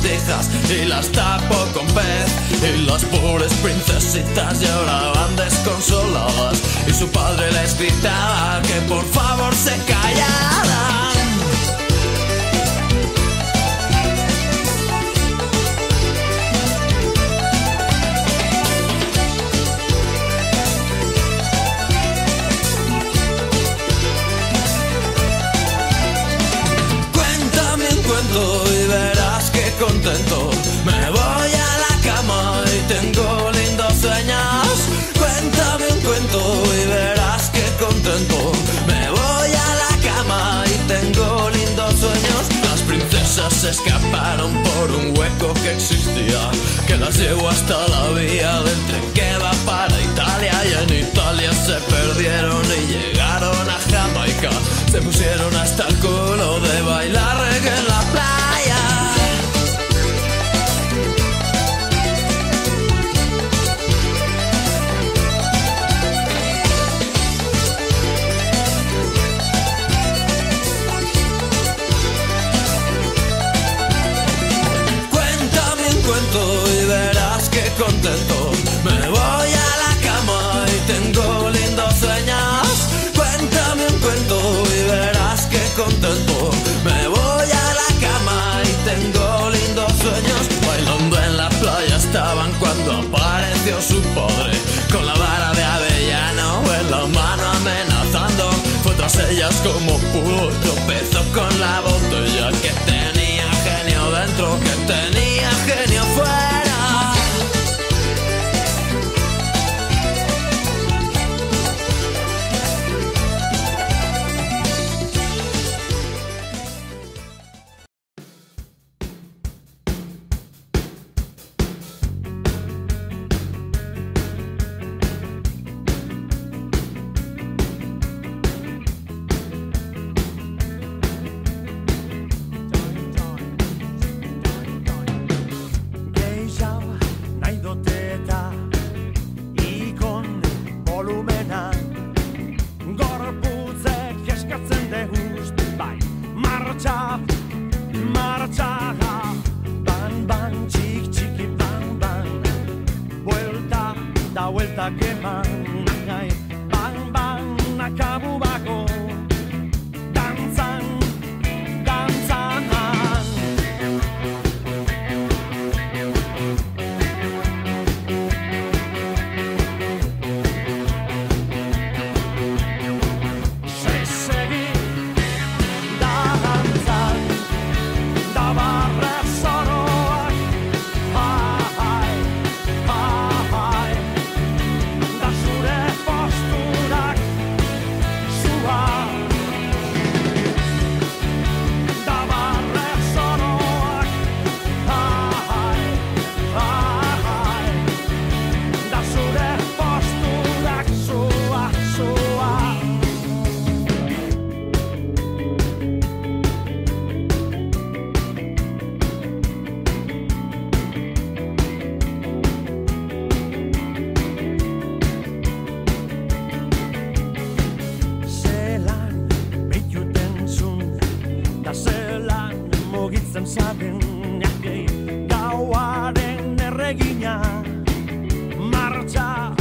sortijas y las tapo con pez. Y las pobres princesitas lloraban desconsoladas y su padre les gritaba que por favor se callaran. Y verás que contento me voy a la cama y tengo lindos sueños. Cuéntame un cuento y verás que contento me voy a la cama y tengo lindos sueños. Las princesas se escaparon por un hueco que existía, que las llevó hasta la vía del tren que va para Italia. Y en Italia se perdieron y llegaron a Jamaica. Se pusieron hasta el culo de bailar reggae en la playa. Cuéntame un cuento y verás que contento me voy a la cama y tengo lindos sueños. Cuéntame un cuento y verás que contento me voy a la cama y tengo lindos sueños. Bailando en la playa estaban cuando apareció su padre con la vara de avellano en la mano amenazando. Fue tras ellas como pudo y tropezó con la botella que tenía genio dentro, que tenía genio fuera. Gauaren erregina martxa